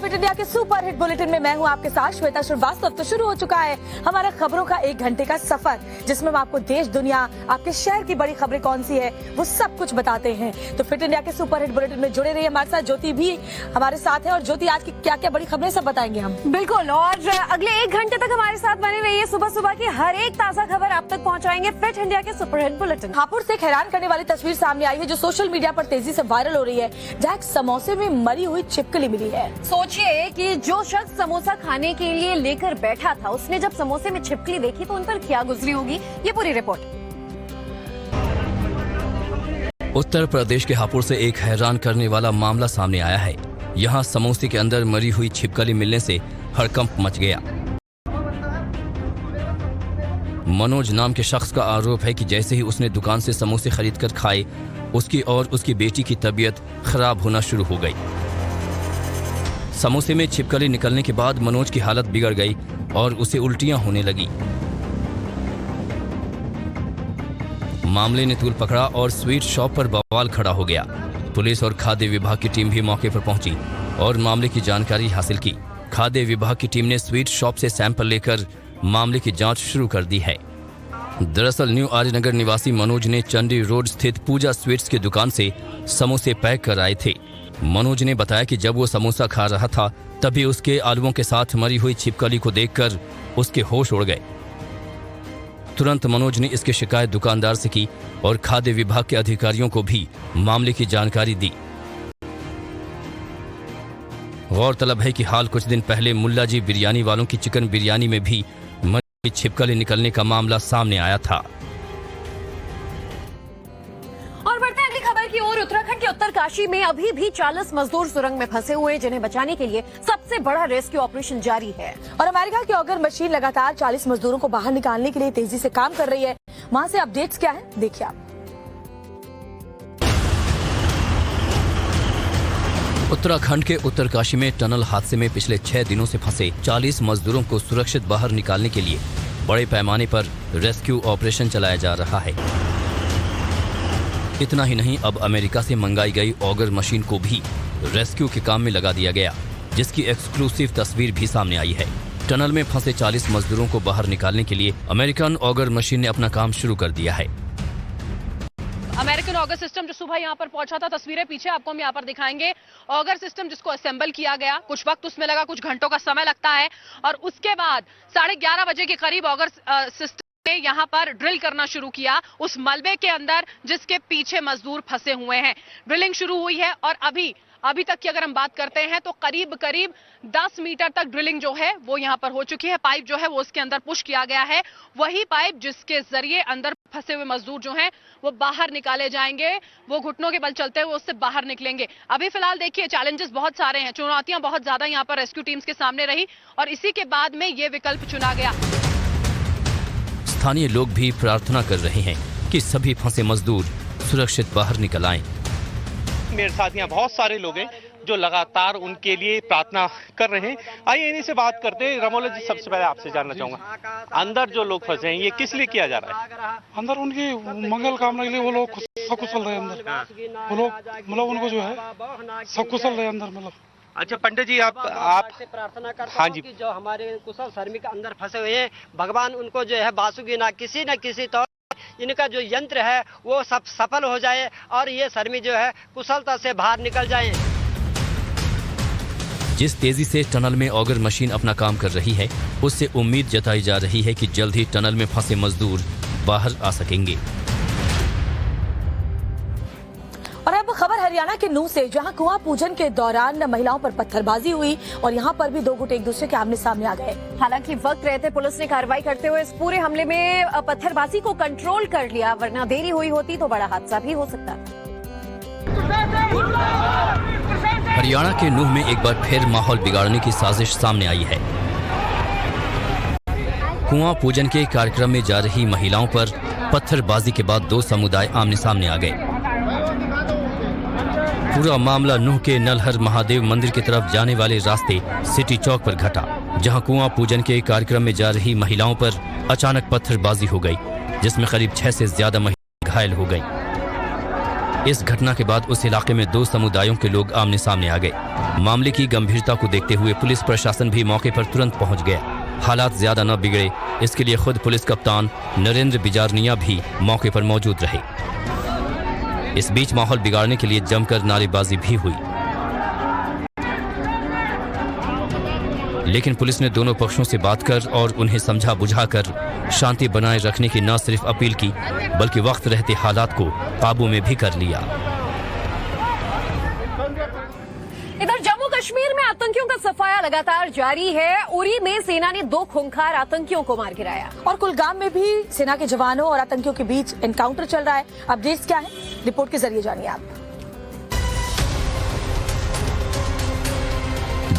Fit India के super hit bulletin में मैं हूं आपके साथ श्वेता श्रीवास्तव। तो शुरू हो चुका है हमारा खबरों का 1 घंटे का सफर, जिसमें हम आपको देश दुनिया, आपके शहर की बड़ी खबरें कौन सी है वो सब कुछ बताते हैं। तो फिट इंडिया के सुपर हिट बुलेटिन में जुड़े रहिए हमारे साथ। ज्योति भी हमारे साथ है और ज्योति आज की क्या क्या बड़ी खबरें सब बताएंगे हम। बिल्कुल, और अगले 1 घंटे तक हमारे साथ बने रहिए। सुबह सुबह की हर एक ताजा खबर आप तक पहुंचाएंगे फिट इंडिया के सुपर हिट बुलेटिन। हापुड़ से एक हैरान करने वाली तस्वीर सामने आई है जो सोशल मीडिया पर तेजी से वायरल हो रही है, जहाँ एक समोसे में मरी हुई छिपकली मिली है। सोचिए कि जो शख्स समोसा खाने के लिए लेकर बैठा था, उसने जब समोसे में छिपकली देखी तो उन पर क्या गुजरी होगी, ये पूरी रिपोर्ट। उत्तर प्रदेश के हापुड़ से एक हैरान करने वाला मामला सामने आया है। यहाँ समोसे के अंदर मरी हुई छिपकली मिलने से हड़कंप मच गया। मनोज नाम के शख्स का आरोप है कि जैसे ही उसने दुकान से समोसे खरीदकर खाए, उसकी और उसकी बेटी की तबीयत खराब होना शुरू हो गई। समोसे में छिपकली निकलने के बाद मनोज की हालत बिगड़ गई और उसे उल्टियां होने लगी। मामले ने तूल पकड़ा और स्वीट शॉप पर बवाल खड़ा हो गया। पुलिस और खाद्य विभाग की टीम भी मौके पर पहुंची और मामले की जानकारी हासिल की। खाद्य विभाग की टीम ने स्वीट शॉप से सैंपल लेकर मामले की जांच शुरू कर दी है। दरअसल न्यू आर्यनगर निवासी मनोज ने चंडी रोड स्थित पूजा स्वीट्स की दुकान से समोसे पैक कर आए थे। मनोज ने बताया कि जब वो समोसा खा रहा था तभी उसके आलुओं के साथ मरी हुई छिपकली को देखकर उसके होश उड़ गए। तुरंत मनोज ने इसकी शिकायत दुकानदार से की और खाद्य विभाग के अधिकारियों को भी मामले की जानकारी दी। गौरतलब है कि हाल कुछ दिन पहले मुल्लाजी बिरयानी वालों की चिकन बिरयानी में भी मरी छिपकली निकलने का मामला सामने आया था। और बढ़ते हैं अगली खबर की ओर। उत्तराखंड के उत्तरकाशी में अभी भी 40 मजदूर सुरंग में फंसे हुए हैं, जिन्हें बचाने के लिए सबसे बड़ा रेस्क्यू ऑपरेशन जारी है। और अमेरिका की ऑगर मशीन लगातार 40 मजदूरों को बाहर निकालने के लिए तेजी से काम कर रही है। वहां से अपडेट्स क्या है, देखिए आप। उत्तराखंड के उत्तरकाशी में टनल हादसे में पिछले 6 दिनों से फंसे 40 मजदूरों को सुरक्षित बाहर निकालने के लिए बड़े पैमाने पर रेस्क्यू ऑपरेशन चलाया जा रहा है। इतना ही नहीं, अब अमेरिका से मंगाई गई ऑगर मशीन को भी रेस्क्यू के काम में लगा दिया गया, जिसकी एक्सक्लूसिव तस्वीर भी सामने आई है। टनल में फंसे 40 मजदूरों को बाहर निकालने के लिए अमेरिकन ऑगर मशीन ने अपना काम शुरू कर दिया है। अमेरिकन ऑगर सिस्टम जो सुबह यहाँ पर पहुंचा था, तस्वीरें पीछे आपको हम यहाँ पर दिखाएंगे। ऑगर सिस्टम जिसको असेंबल किया गया, कुछ वक्त उसमें लगा, कुछ घंटों का समय लगता है और उसके बाद 11:30 बजे के करीब ऑगर सिस्टम ने यहाँ पर ड्रिल करना शुरू किया उस मलबे के अंदर जिसके पीछे मजदूर फंसे हुए हैं। ड्रिलिंग शुरू हुई है और अभी तक की अगर हम बात करते हैं तो करीब 10 मीटर तक ड्रिलिंग जो है वो यहाँ पर हो चुकी है। पाइप जो है वो उसके अंदर पुश किया गया है, वही पाइप जिसके जरिए अंदर फंसे हुए मजदूर जो हैं वो बाहर निकाले जाएंगे। वो घुटनों के बल चलते हुए उससे बाहर निकलेंगे। अभी फिलहाल देखिए चैलेंजेस बहुत सारे हैं, चुनौतियां बहुत ज्यादा यहाँ पर रेस्क्यू टीम्स के सामने रही और इसी के बाद में ये विकल्प चुना गया। स्थानीय लोग भी प्रार्थना कर रहे हैं कि सभी फंसे मजदूर सुरक्षित बाहर निकल आएं। मेरे साथ यहाँ बहुत सारे लोग हैं जो लगातार उनके लिए प्रार्थना कर रहे हैं। आइए इन्हीं से बात करते हैं। रमोला जी, सबसे पहले आपसे जानना चाहूंगा, अंदर जो लोग फंसे हैं ये किस लिए किया जा रहा है? अंदर उनकी मंगल कामना के लिए वो लोग सकुशल रहे अंदर। वो लोग मतलब उनको जो है सकुशल रहे अंदर। मतलब अच्छा पंडित जी, आप से प्रार्थना करता हाँ हूं जी, कि जो हमारे कुशल श्रमिक अंदर फंसे हुए हैं, भगवान उनको जो है बासुकी न किसी तौर इनका जो यंत्र है वो सब सफल हो जाए और ये श्रमिक जो है कुशलता से बाहर निकल जाएं। जिस तेजी से टनल में ऑगर मशीन अपना काम कर रही है, उससे उम्मीद जताई जा रही है कि जल्द ही टनल में फंसे मजदूर बाहर आ सकेंगे। और अब खबर हरियाणा के नूह से, जहां कुआं पूजन के दौरान महिलाओं पर पत्थरबाजी हुई और यहां पर भी 2 गुट एक दूसरे के आमने सामने आ गए। हालांकि वक्त रहते पुलिस ने कार्रवाई करते हुए इस पूरे हमले में पत्थरबाजी को कंट्रोल कर लिया, वरना देरी हुई होती तो बड़ा हादसा भी हो सकता। हरियाणा के नूह में एक बार फिर माहौल बिगाड़ने की साजिश सामने आई है। कुआं पूजन के कार्यक्रम में जा रही महिलाओं पर पत्थरबाजी के बाद 2 समुदाय आमने सामने आ गए। पूरा मामला नूह के नलहर महादेव मंदिर की तरफ जाने वाले रास्ते सिटी चौक पर घटा, जहां कुआं पूजन के कार्यक्रम में जा रही महिलाओं पर अचानक पत्थरबाजी हो गई, जिसमें करीब 6 से ज्यादा महिलाएं घायल हो गईं। इस घटना के बाद उस इलाके में दो समुदायों के लोग आमने सामने आ गए। मामले की गंभीरता को देखते हुए पुलिस प्रशासन भी मौके पर तुरंत पहुंच गया। हालात ज्यादा न बिगड़े, इसके लिए खुद पुलिस कप्तान नरेंद्र बिजारनिया भी मौके पर मौजूद रहे। इस बीच माहौल बिगाड़ने के लिए जमकर नारेबाजी भी हुई, लेकिन पुलिस ने दोनों पक्षों से बात कर और उन्हें समझा बुझाकर शांति बनाए रखने की न सिर्फ अपील की, बल्कि वक्त रहते हालात को काबू में भी कर लिया। इधर जम्मू कश्मीर में आतंकियों का सफाया लगातार जारी है। उरी में सेना ने 2 खूंखार आतंकियों को मार गिराया और कुलगाम में भी सेना के जवानों और आतंकियों के बीच एनकाउंटर चल रहा है। अपडेट्स क्या है, रिपोर्ट के जरिए जानिए आप।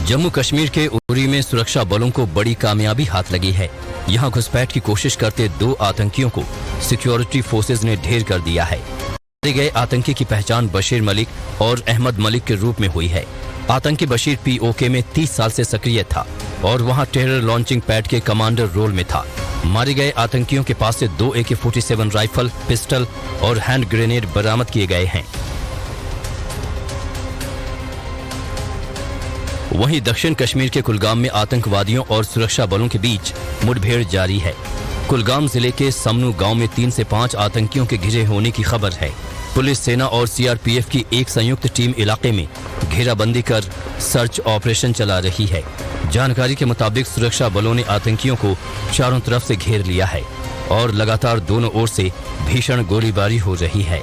जम्मू कश्मीर के उरी में सुरक्षा बलों को बड़ी कामयाबी हाथ लगी है। यहां घुसपैठ की कोशिश करते 2 आतंकियों को सिक्योरिटी फोर्सेज ने ढेर कर दिया है। मारे गए आतंकी की पहचान बशीर मलिक और अहमद मलिक के रूप में हुई है। आतंकी बशीर पीओके में 30 साल से सक्रिय था और वहां टेरर लॉन्चिंग पैड के कमांडर रोल में था। मारे गए आतंकियों के पास से 2 AK-47 राइफल, पिस्टल और हैंड ग्रेनेड बरामद किए गए हैं। वहीं दक्षिण कश्मीर के कुलगाम में आतंकवादियों और सुरक्षा बलों के बीच मुठभेड़ जारी है। कुलगाम जिले के समनू गांव में 3 से 5 आतंकियों के घिरे होने की खबर है। पुलिस, सेना और CRPF की एक संयुक्त टीम इलाके में घेराबंदी कर सर्च ऑपरेशन चला रही है। जानकारी के मुताबिक सुरक्षा बलों ने आतंकियों को चारों तरफ से घेर लिया है और लगातार दोनों ओर से भीषण गोलीबारी हो रही है।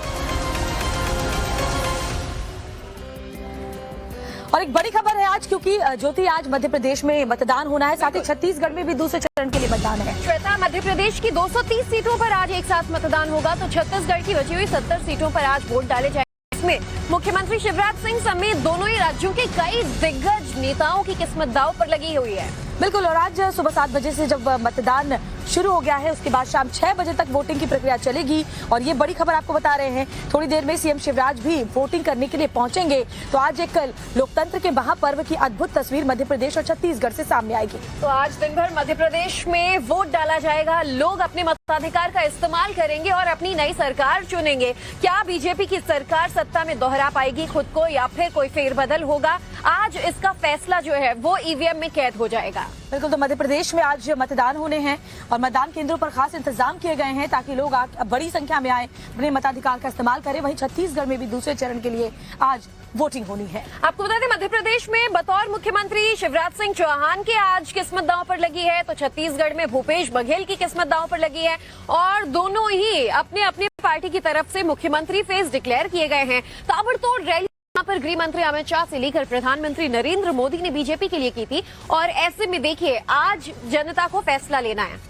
और एक बड़ी खबर है आज, क्योंकि ज्योति आज मध्य प्रदेश में मतदान होना है, साथ ही छत्तीसगढ़ में भी दूसरे चरण के लिए मतदान है। श्वेता, मध्य प्रदेश की 230 सीटों पर आज एक साथ मतदान होगा, तो छत्तीसगढ़ की बची हुई 70 सीटों पर आज वोट डाले जाएंगे। इसमें मुख्यमंत्री शिवराज सिंह समेत दोनों ही राज्यों के कई दिग्गज नेताओं की किस्मत दांव पर लगी हुई है। बिल्कुल, और आज सुबह 7 बजे से जब मतदान शुरू हो गया है, उसके बाद शाम 6 बजे तक वोटिंग की प्रक्रिया चलेगी। और ये बड़ी खबर आपको बता रहे हैं, थोड़ी देर में सीएम शिवराज भी वोटिंग करने के लिए पहुंचेंगे। तो आज एक लोकतंत्र के महापर्व की अद्भुत तस्वीर मध्य प्रदेश और छत्तीसगढ़ से सामने आएगी। तो आज दिन भर मध्य प्रदेश में वोट डाला जाएगा, लोग अपने मताधिकार का इस्तेमाल करेंगे और अपनी नई सरकार चुनेंगे। क्या बीजेपी की सरकार सत्ता में दोहरा पाएगी खुद को या फिर कोई फेरबदल होगा? आज इसका फैसला जो है वो ईवीएम में कैद हो जाएगा। बिल्कुल, तो मध्य प्रदेश में आज मतदान होने हैं और मतदान केंद्रों पर खास इंतजाम किए गए हैं ताकि लोग बड़ी संख्या में आए, अपने मताधिकार का इस्तेमाल करें। वहीं छत्तीसगढ़ में भी दूसरे चरण के लिए आज वोटिंग होनी है। आपको बता दें, मध्य प्रदेश में बतौर मुख्यमंत्री शिवराज सिंह चौहान के आज किस्मत दांव पर लगी है, तो छत्तीसगढ़ में भूपेश बघेल की किस्मत दांव पर लगी है और दोनों ही अपने अपने पार्टी की तरफ से मुख्यमंत्री फेस डिक्लेयर किए गए हैं। ताबड़तोड़ रैली यहाँ पर गृह मंत्री अमित शाह से लेकर प्रधानमंत्री नरेंद्र मोदी ने बीजेपी के लिए की थी और ऐसे में देखिए आज जनता को फैसला लेना है।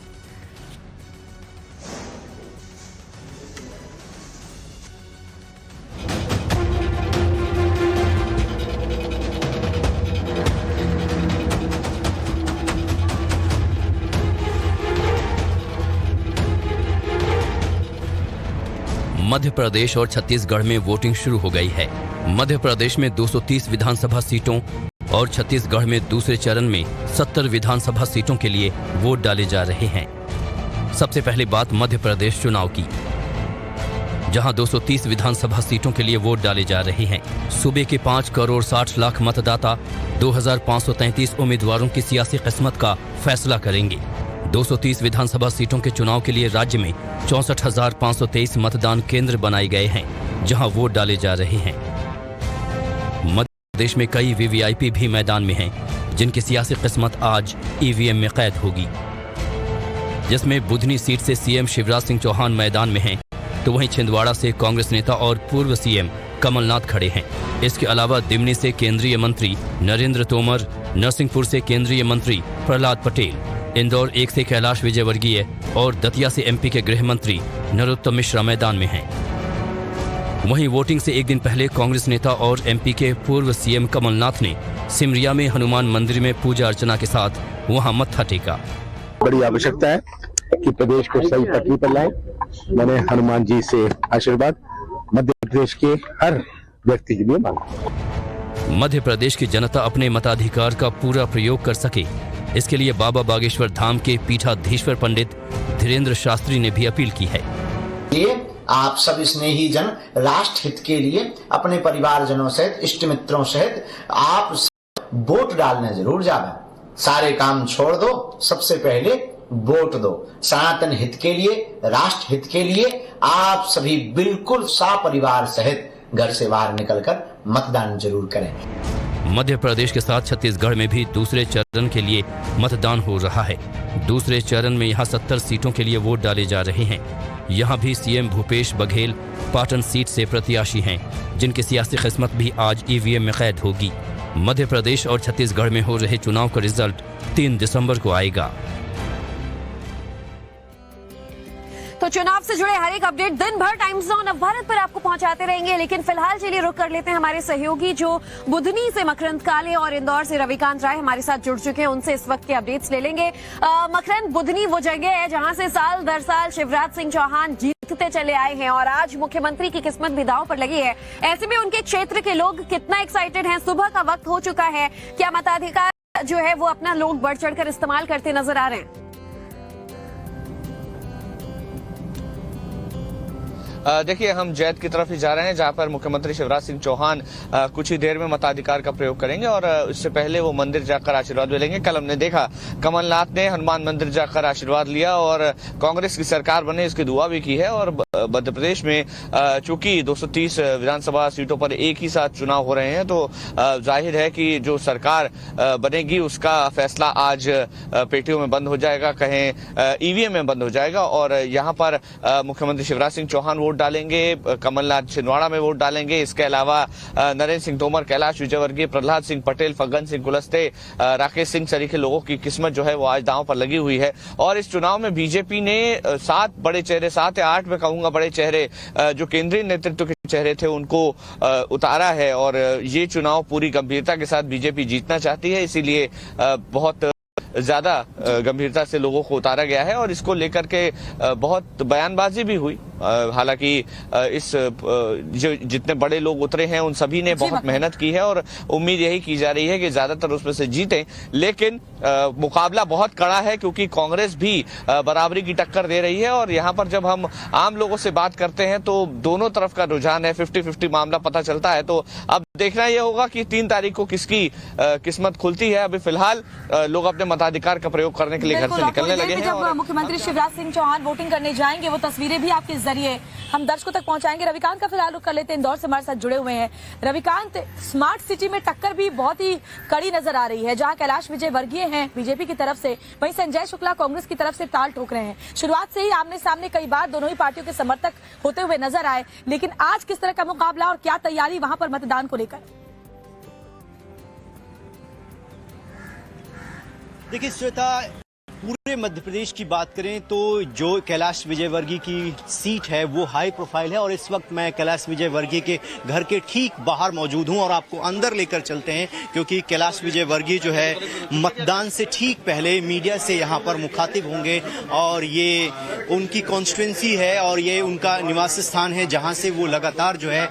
मध्य प्रदेश और छत्तीसगढ़ में वोटिंग शुरू हो गई है। मध्य प्रदेश में 230 विधानसभा सीटों और छत्तीसगढ़ में दूसरे चरण में 70 विधानसभा सीटों के लिए वोट डाले जा रहे हैं। सबसे पहले बात मध्य प्रदेश चुनाव की, जहां 230 विधानसभा सीटों के लिए वोट डाले जा रहे हैं। सूबे के 5 करोड़ 60 लाख मतदाता 2533 उम्मीदवारों की सियासी किस्मत का फैसला करेंगे। 230 विधानसभा सीटों के चुनाव के लिए राज्य में 64,523 मतदान केंद्र बनाए गए हैं, जहां वोट डाले जा रहे हैं। मध्य प्रदेश में कई वीवीआईपी भी मैदान में हैं, जिनकी सियासी किस्मत आज ईवीएम में कैद होगी, जिसमें बुधनी सीट से सीएम शिवराज सिंह चौहान मैदान में हैं, तो वहीं छिंदवाड़ा से कांग्रेस नेता और पूर्व सीएम कमलनाथ खड़े हैं। इसके अलावा दिमनी से केंद्रीय मंत्री नरेंद्र तोमर, नरसिंहपुर से केंद्रीय मंत्री प्रहलाद पटेल, इंदौर 1 से कैलाश विजयवर्गीय और दतिया से एमपी के गृह मंत्री नरोत्तम मिश्रा मैदान में हैं। वहीं वोटिंग से एक दिन पहले कांग्रेस नेता और एमपी के पूर्व सीएम कमलनाथ ने सिमरिया में हनुमान मंदिर में पूजा अर्चना के साथ वहां मत्था टेका। बड़ी आवश्यकता है कि प्रदेश को सही पटरी पर लाए। मैंने हनुमान जी से आशीर्वाद मध्य प्रदेश के हर व्यक्ति के लिए मांगा। मध्य प्रदेश की जनता अपने मताधिकार का पूरा प्रयोग कर सके, इसके लिए बाबा बागेश्वर धाम के पीठाधीश्वर पंडित धीरेन्द्र शास्त्री ने भी अपील की है। आप सभी स्नेही जन राष्ट्र हित के लिए अपने परिवारजनों सहित इष्ट मित्रों सहित आप वोट डालने जरूर जावे। सारे काम छोड़ दो, सबसे पहले वोट दो। सनातन हित के लिए, राष्ट्र हित के लिए आप सभी बिल्कुल सपरिवार सहित घर से बाहर निकलकर मतदान जरूर करें। मध्य प्रदेश के साथ छत्तीसगढ़ में भी दूसरे चरण के लिए मतदान हो रहा है। दूसरे चरण में यहां 70 सीटों के लिए वोट डाले जा रहे हैं। यहां भी सीएम भूपेश बघेल पाटन सीट से प्रत्याशी हैं, जिनकी सियासी किस्मत भी आज ईवीएम में कैद होगी। मध्य प्रदेश और छत्तीसगढ़ में हो रहे चुनाव का रिजल्ट 3 दिसंबर को आएगा। तो चुनाव से जुड़े हर एक अपडेट दिन भर टाइम्स ऑन ऑफ भारत पर आपको पहुंचाते रहेंगे, लेकिन फिलहाल चलिए रुक कर लेते हैं हमारे सहयोगी जो बुधनी से मकरंद काले और इंदौर से रविकांत राय हमारे साथ जुड़ चुके हैं, उनसे इस वक्त के अपडेट्स ले लेंगे। मकरंद, बुधनी वो जगह है जहां से साल दर साल शिवराज सिंह चौहान जीतते चले आए हैं और आज मुख्यमंत्री की किस्मत भी दांव पर लगी है। ऐसे में उनके क्षेत्र के लोग कितना एक्साइटेड हैं? सुबह का वक्त हो चुका है, क्या मताधिकार जो है वो अपना लोग बढ़ चढ़कर इस्तेमाल करते नजर आ रहे हैं? देखिए, हम जैत की तरफ ही जा रहे हैं जहां पर मुख्यमंत्री शिवराज सिंह चौहान कुछ ही देर में मताधिकार का प्रयोग करेंगे और इससे पहले वो मंदिर जाकर आशीर्वाद भी लेंगे। कल हमने देखा कमलनाथ ने हनुमान मंदिर जाकर आशीर्वाद लिया और कांग्रेस की सरकार बने इसकी दुआ भी की है। और मध्य प्रदेश में चूंकि 230 विधानसभा सीटों पर एक ही साथ चुनाव हो रहे हैं, तो जाहिर है कि जो सरकार बनेगी उसका फैसला आज पेटियों में बंद हो जाएगा, कहें ईवीएम में बंद हो जाएगा। और यहाँ पर मुख्यमंत्री शिवराज सिंह चौहान वोट डालेंगे, कमलनाथ छिंदवाड़ा में वोट डालेंगे। इसके अलावा नरेंद्र सिंह तोमर, कैलाश विजयवर्गीय, प्रहलाद सिंह पटेल, फग्गन सिंह कुलस्ते, राकेश सिंह सरीखे लोगों की किस्मत जो है वो आज दांव पर लगी हुई है। और इस चुनाव में बीजेपी ने 7 बड़े चेहरे, 7 या 8 में कहूंगा बड़े चेहरे, जो केंद्रीय नेतृत्व के चेहरे थे उनको उतारा है। और ये चुनाव पूरी गंभीरता के साथ बीजेपी जीतना चाहती है, इसीलिए बहुत ज्यादा गंभीरता से लोगों को उतारा गया है और इसको लेकर के बहुत बयानबाजी भी हुई। हालांकि इस जो जितने बड़े लोग उतरे हैं उन सभी ने बहुत मेहनत की है और उम्मीद यही की जा रही है कि ज्यादातर उसमें से जीतें। लेकिन मुकाबला बहुत कड़ा है क्योंकि कांग्रेस भी बराबरी की टक्कर दे रही है। और यहाँ पर जब हम आम लोगों से बात करते हैं तो दोनों तरफ का रुझान है, 50-50 मामला पता चलता है। तो अब देखना यह होगा कि 3 तारीख को किसकी किस्मत खुलती है। अभी फिलहाल लोग अपने मताधिकार का प्रयोग करने के लिए घर से निकलने लगे हैं। जब मुख्यमंत्री शिवराज सिंह चौहान वोटिंग करने जाएंगे वो तस्वीरें भी आपके जरिए हम दर्शकों तक पहुंचाएंगे। रविकांत का फिलहाल रुक कर लेते हैं, इंदौर से हमारे साथ जुड़े हुए हैं। रविकांत, स्मार्ट सिटी में टक्कर भी बहुत ही कड़ी नजर आ रही है, जहां कैलाश विजयवर्गीय हैं बीजेपी की तरफ से, वहीं संजय शुक्ला कांग्रेस की तरफ से ताल ठोक रहे हैं। शुरुआत से ही आमने सामने कई बार दोनों ही पार्टियों के समर्थक होते हुए नजर आए, लेकिन आज किस तरह का मुकाबला और क्या तैयारी वहां पर मतदान को लेकर? देखिए श्वेता, पूरे मध्य प्रदेश की बात करें तो जो कैलाश विजयवर्गीय की सीट है वो हाई प्रोफाइल है और इस वक्त मैं कैलाश विजयवर्गीय के घर के ठीक बाहर मौजूद हूं और आपको अंदर लेकर चलते हैं क्योंकि कैलाश विजयवर्गीय जो है मतदान से ठीक पहले मीडिया से यहां पर मुखातिब होंगे और ये उनकी कॉन्स्टिट्यूंसी है और ये उनका निवास स्थान है जहां से वो लगातार जो है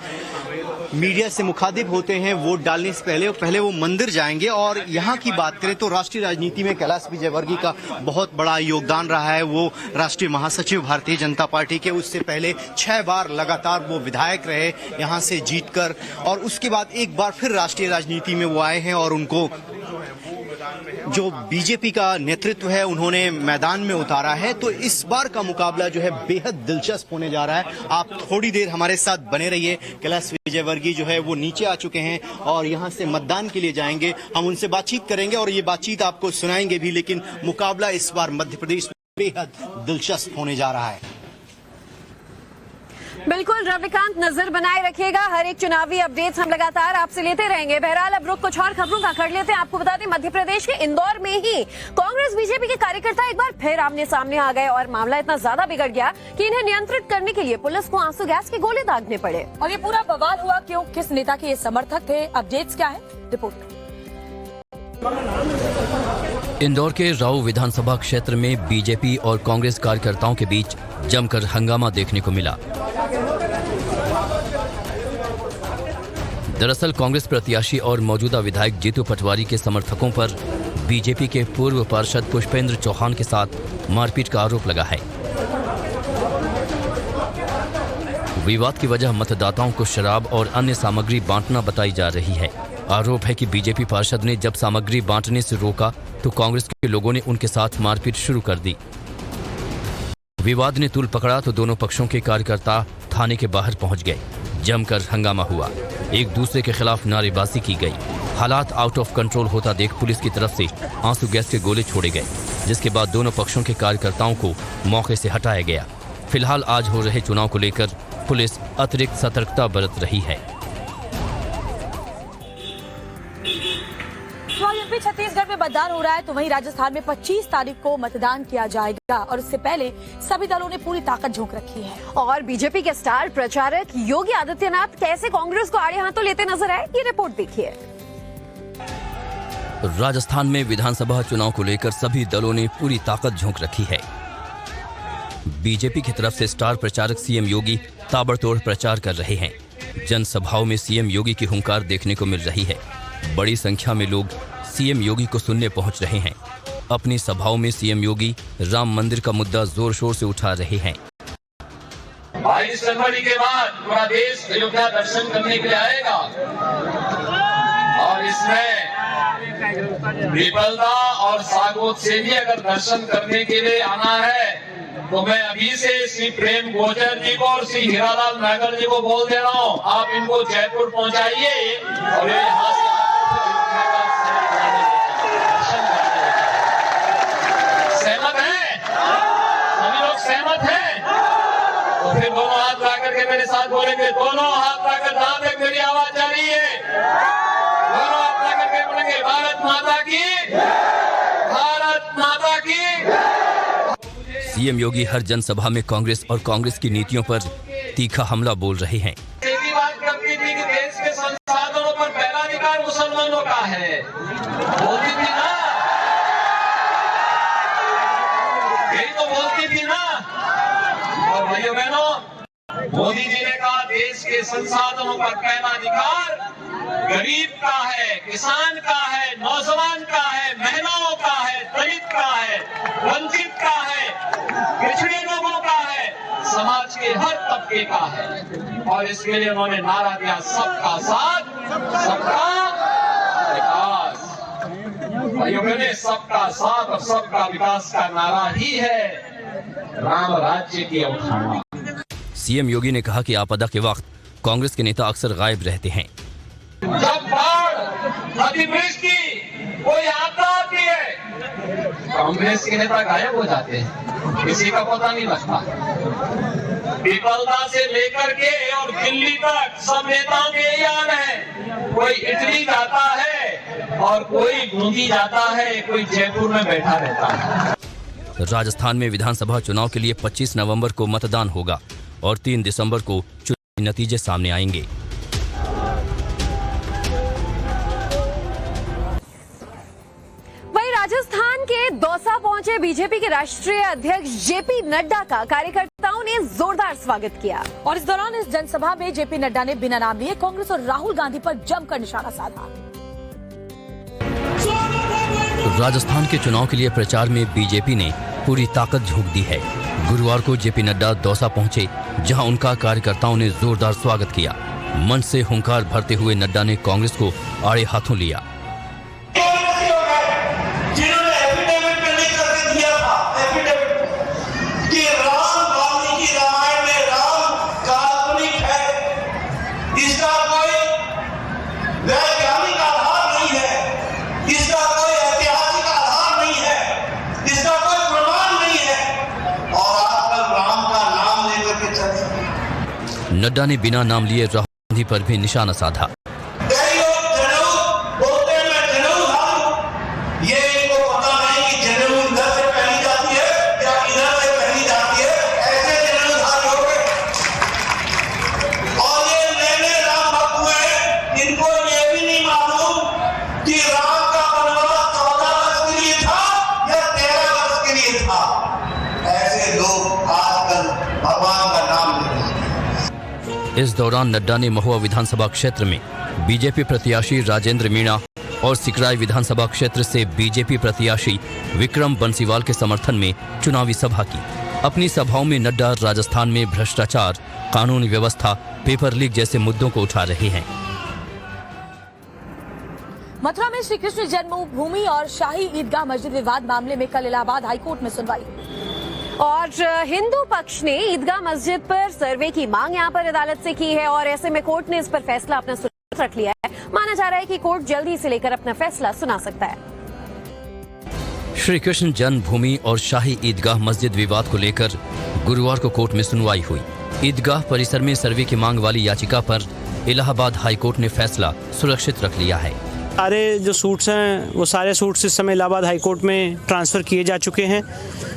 मीडिया से मुखातिब होते हैं वोट डालने से पहले वो मंदिर जाएंगे। और यहाँ की बात करें तो राष्ट्रीय राजनीति में कैलाश विजयवर्गीय का बहुत बड़ा योगदान रहा है। वो राष्ट्रीय महासचिव भारतीय जनता पार्टी के, उससे पहले 6 बार लगातार वो विधायक रहे यहाँ से जीतकर और उसके बाद एक बार फिर राष्ट्रीय राजनीति में वो आए हैं और उनको जो बीजेपी का नेतृत्व है उन्होंने मैदान में उतारा है। तो इस बार का मुकाबला जो है बेहद दिलचस्प होने जा रहा है। आप थोड़ी देर हमारे साथ बने रहिए। कैलाश विजयवर्गीय जो है वो नीचे आ चुके हैं और यहां से मतदान के लिए जाएंगे। हम उनसे बातचीत करेंगे और ये बातचीत आपको सुनाएंगे भी, लेकिन मुकाबला इस बार मध्य प्रदेश में बेहद दिलचस्प होने जा रहा है। बिल्कुल रविकांत, नजर बनाए रखिएगा, हर एक चुनावी अपडेट्स हम लगातार आपसे लेते रहेंगे। बहरहाल अब रुक कुछ और खबरों का कर लेते हैं। आपको बता दें मध्य प्रदेश के इंदौर में ही कांग्रेस बीजेपी के कार्यकर्ता एक बार फिर आमने सामने आ गए और मामला इतना ज्यादा बिगड़ गया कि इन्हें नियंत्रित करने के लिए पुलिस को आंसू गैस के गोले दागने पड़े। और ये पूरा बवाल हुआ क्यों, किस नेता के ये समर्थक थे, अपडेट्स क्या है, रिपोर्ट। इंदौर के राऊ विधानसभा क्षेत्र में बीजेपी और कांग्रेस कार्यकर्ताओं के बीच जमकर हंगामा देखने को मिला। दरअसल कांग्रेस प्रत्याशी और मौजूदा विधायक जीतू पटवारी के समर्थकों पर बीजेपी के पूर्व पार्षद पुष्पेंद्र चौहान के साथ मारपीट का आरोप लगा है। विवाद की वजह मतदाताओं को शराब और अन्य सामग्री बांटना बताई जा रही है। आरोप है कि बीजेपी पार्षद ने जब सामग्री बांटने से रोका तो कांग्रेस के लोगों ने उनके साथ मारपीट शुरू कर दी। विवाद ने तूल पकड़ा तो दोनों पक्षों के कार्यकर्ता थाने के बाहर पहुंच गए। जमकर हंगामा हुआ, एक दूसरे के खिलाफ नारेबाजी की गई। हालात आउट ऑफ कंट्रोल होता देख पुलिस की तरफ से आंसू गैस के गोले छोड़े गए, जिसके बाद दोनों पक्षों के कार्यकर्ताओं को मौके से हटाया गया। फिलहाल आज हो रहे चुनाव को लेकर पुलिस अतिरिक्त सतर्कता बरत रही है। यूपी छत्तीसगढ़ में मतदान हो रहा है तो वहीं राजस्थान में 25 तारीख को मतदान किया जाएगा और इससे पहले सभी दलों ने पूरी ताकत झोंक रखी है। और बीजेपी के स्टार प्रचारक योगी आदित्यनाथ कैसे कांग्रेस को आड़े हाथों लेते नजर आए, ये रिपोर्ट देखिए। राजस्थान में विधानसभा चुनाव को लेकर सभी दलों ने पूरी ताकत झोंक रखी है। बीजेपी की तरफ से स्टार प्रचारक सीएम योगी ताबड़तोड़ प्रचार कर रहे हैं। जनसभाओं में सीएम योगी की हुंकार देखने को मिल रही है। बड़ी संख्या में लोग सीएम योगी को सुनने पहुंच रहे हैं। अपनी सभाओं में सीएम योगी राम मंदिर का मुद्दा जोर शोर से उठा रहे हैं। 22 जनवरी के बाद पूरा देश अयोध्या दर्शन करने के लिए आएगा और इसमें विपलदा और सागोत से भी अगर दर्शन करने के लिए आना है तो मैं अभी से श्री प्रेम गोचर जी को और श्री हीरालाल नागर जी को बोल दे रहा हूँ, आप इनको जयपुर पहुंचाइए और यहाँ से सहमत हैं? सभी लोग सहमत हैं? तो फिर दोनों हाथ ला करके मेरे साथ बोलेंगे, दोनों हाथ ला कर जहां तक मेरी आवाज जा रही है दोनों हाथ ला करके बोलेंगे भारत माता की, भारत माता की। सीएम योगी हर जनसभा में कांग्रेस और कांग्रेस की नीतियों पर तीखा हमला बोल रहे हैं। बात करती थी कि देश के संसाधनों पर पहला अधिकार मुसलमानों का है, बोलती थी ना, यही तो बोलती थी ना। और भाइयों बहनों, मोदी जी ने कहा देश के संसाधनों पर पहला अधिकार गरीब का है, किसान का है, नौजवान का है, महिलाओं का है, दलित का है, वंचित का है, पिछड़े लोगों का है, समाज के हर तबके का है। और इसके लिए उन्होंने नारा दिया सबका साथ सबका विकास। भाइयों बहनों, सबका साथ और सबका विकास का नारा ही है राम राज्य की अवधारणा। सीएम योगी ने कहा कि आपदा के वक्त कांग्रेस के नेता अक्सर गायब रहते हैं। जब बाढ़, अतिवृष्टि, कोई आपदा आती है, कांग्रेस के नेता गायब हो जाते हैं, किसी का पता नहीं लगता। विफलता से लेकर के और दिल्ली तक सब नेताओं के याद है, कोई इटली जाता है और कोई बूंदी जाता है, कोई जयपुर में बैठा रहता है। राजस्थान में विधानसभा चुनाव के लिए 25 नवंबर को मतदान होगा और 3 दिसंबर को चुनावी नतीजे सामने आएंगे। वहीं राजस्थान के दौसा पहुंचे बीजेपी के राष्ट्रीय अध्यक्ष जेपी नड्डा का कार्यकर्ताओं ने जोरदार स्वागत किया। और इस दौरान इस जनसभा में जेपी नड्डा ने बिना नाम लिए कांग्रेस और राहुल गांधी पर जमकर निशाना साधा। राजस्थान के चुनाव के लिए प्रचार में बीजेपी ने पूरी ताकत झोंक दी है। गुरुवार को जेपी नड्डा दौसा पहुंचे, जहां उनका कार्यकर्ताओं ने जोरदार स्वागत किया। मंच से हुंकार भरते हुए नड्डा ने कांग्रेस को आड़े हाथों लिया। नड्डा ने बिना नाम लिए राहुल गांधी पर भी निशाना साधा। इस दौरान नड्डा ने महुआ विधानसभा क्षेत्र में बीजेपी प्रत्याशी राजेंद्र मीणा और सिकराई विधानसभा क्षेत्र से बीजेपी प्रत्याशी विक्रम बंसीवाल के समर्थन में चुनावी सभा की। अपनी सभाओं में नड्डा राजस्थान में भ्रष्टाचार, कानून व्यवस्था, पेपर लीक जैसे मुद्दों को उठा रहे हैं। मथुरा में श्री कृष्ण जन्मभूमि और शाही ईदगाह मस्जिद विवाद मामले में कल इलाहाबाद हाईकोर्ट में सुनवाई। और हिंदू पक्ष ने ईदगाह मस्जिद पर सर्वे की मांग यहां पर अदालत से की है और ऐसे में कोर्ट ने इस पर फैसला अपना सुरक्षित रख लिया है। माना जा रहा है कि कोर्ट जल्दी इसे लेकर अपना फैसला सुना सकता है। श्री कृष्ण जन्मभूमि और शाही ईदगाह मस्जिद विवाद को लेकर गुरुवार को कोर्ट में सुनवाई हुई। ईदगाह परिसर में सर्वे की मांग वाली याचिका पर इलाहाबाद हाईकोर्ट ने फैसला सुरक्षित रख लिया है। सारे जो सूट्स हैं वो सारे सूट्स इस समय इलाहाबाद हाईकोर्ट में ट्रांसफ़र किए जा चुके हैं।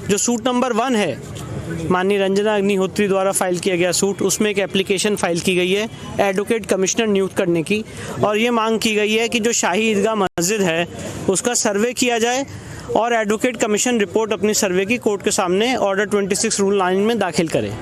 जो सूट नंबर 1 है, माननीय रंजना अग्निहोत्री द्वारा फाइल किया गया सूट, उसमें एक एप्लीकेशन फाइल की गई है एडवोकेट कमिश्नर नियुक्त करने की, और ये मांग की गई है कि जो शाही ईदगाह मस्जिद है उसका सर्वे किया जाए और एडवोकेट कमीशन रिपोर्ट अपनी सर्वे की कोर्ट के सामने ऑर्डर 26 रूल 9 में दाखिल करे।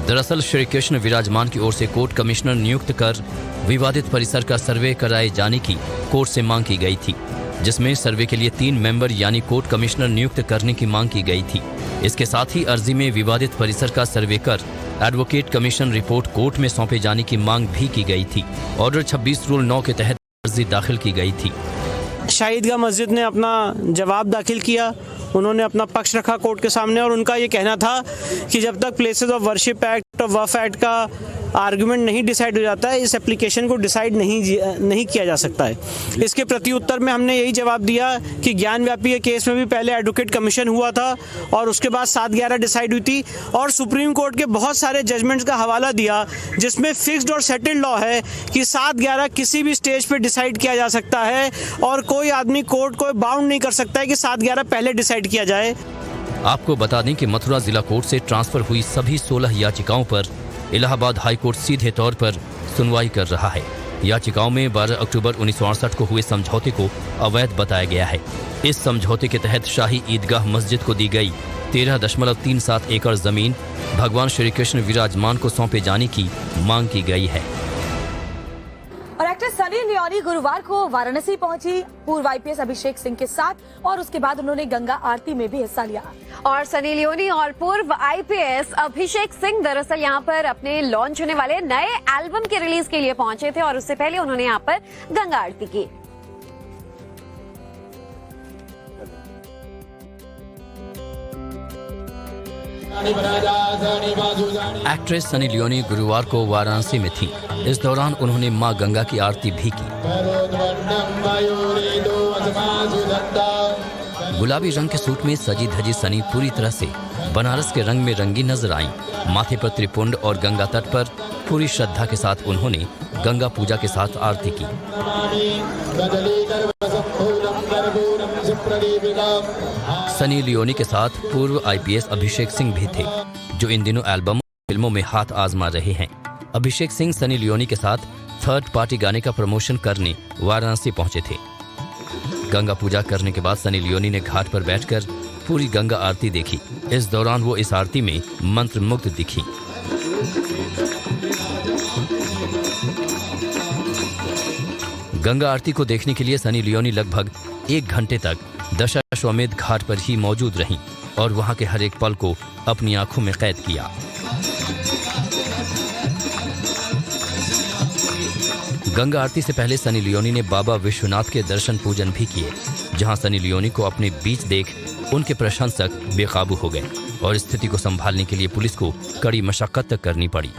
दरअसल श्री कृष्ण विराजमान की ओर से कोर्ट कमिश्नर नियुक्त कर विवादित परिसर का सर्वे कराए जाने की कोर्ट से मांग की गई थी, जिसमें सर्वे के लिए 3 मेंबर यानी कोर्ट कमिश्नर नियुक्त करने की मांग की गई थी। इसके साथ ही अर्जी में विवादित परिसर का सर्वे कर एडवोकेट कमीशन रिपोर्ट कोर्ट में सौंपे जाने की मांग भी की गई थी। ऑर्डर 26 रूल 9 के तहत अर्जी दाखिल की गई थी। शाही ईदगाह मस्जिद ने अपना जवाब दाखिल किया, उन्होंने अपना पक्ष रखा कोर्ट के सामने और उनका ये कहना था कि जब तक प्लेसेस ऑफ वर्शिप एक्ट और वक्फ एक्ट का आर्गुमेंट नहीं डिसाइड हो जाता है, इस एप्लीकेशन को डिसाइड नहीं किया जा सकता है। इसके प्रति उत्तर में हमने यही जवाब दिया कि ज्ञान व्यापी के केस में भी पहले एडवोकेट कमीशन हुआ था और उसके बाद 7/11 डिसाइड हुई थी, और सुप्रीम कोर्ट के बहुत सारे जजमेंट्स का हवाला दिया जिसमें फिक्स्ड और सेटल्ड लॉ है कि 7/11 किसी भी स्टेज पर डिसाइड किया जा सकता है और कोई आदमी कोर्ट को बाउंड नहीं कर सकता है कि 7/11 पहले डिसाइड किया जाए। आपको बता दें कि मथुरा जिला कोर्ट से ट्रांसफर हुई सभी 16 याचिकाओं पर इलाहाबाद हाईकोर्ट सीधे तौर पर सुनवाई कर रहा है। याचिकाओं में 12 अक्टूबर 1968 को हुए समझौते को अवैध बताया गया है। इस समझौते के तहत शाही ईदगाह मस्जिद को दी गई 13.37 एकड़ जमीन भगवान श्री कृष्ण विराजमान को सौंपे जाने की मांग की गई है। और एक्टर सनी लियोनी गुरुवार को वाराणसी पहुंची पूर्व आईपीएस अभिषेक सिंह के साथ, और उसके बाद उन्होंने गंगा आरती में भी हिस्सा लिया। और सनी लियोनी और पूर्व आईपीएस अभिषेक सिंह दरअसल यहां पर अपने लॉन्च होने वाले नए एल्बम के रिलीज के लिए पहुंचे थे और उससे पहले उन्होंने यहां पर गंगा आरती की। एक्ट्रेस सनी लियोनी गुरुवार को वाराणसी में थी। इस दौरान उन्होंने मां गंगा की आरती भी की। गुलाबी रंग के सूट में सजी धजी सनी पूरी तरह से बनारस के रंग में रंगी नजर आई। माथे पर त्रिपुंड और गंगा तट पर पूरी श्रद्धा के साथ उन्होंने गंगा पूजा के साथ आरती की। सनी लियोनी के साथ पूर्व आईपीएस अभिषेक सिंह भी थे, जो इन दिनों एल्बम फिल्मों में हाथ आजमा रहे हैं। अभिषेक सिंह सनी लियोनी के साथ थर्ड पार्टी गाने का प्रमोशन करने वाराणसी पहुंचे थे। गंगा पूजा करने के बाद सनी लियोनी ने घाट पर बैठकर पूरी गंगा आरती देखी। इस दौरान वो इस आरती में मंत्रमुग्ध दिखी। गंगा आरती को देखने के लिए सनी लियोनी लगभग 1 घंटे तक दशाश्वमेध घाट पर ही मौजूद रहीं और वहां के हर एक पल को अपनी आंखों में कैद किया। गंगा आरती से पहले सनी लियोनी ने बाबा विश्वनाथ के दर्शन पूजन भी किए, जहां सनी लियोनी को अपने बीच देख उनके प्रशंसक बेकाबू हो गए और स्थिति को संभालने के लिए पुलिस को कड़ी मशक्कत करनी पड़ी।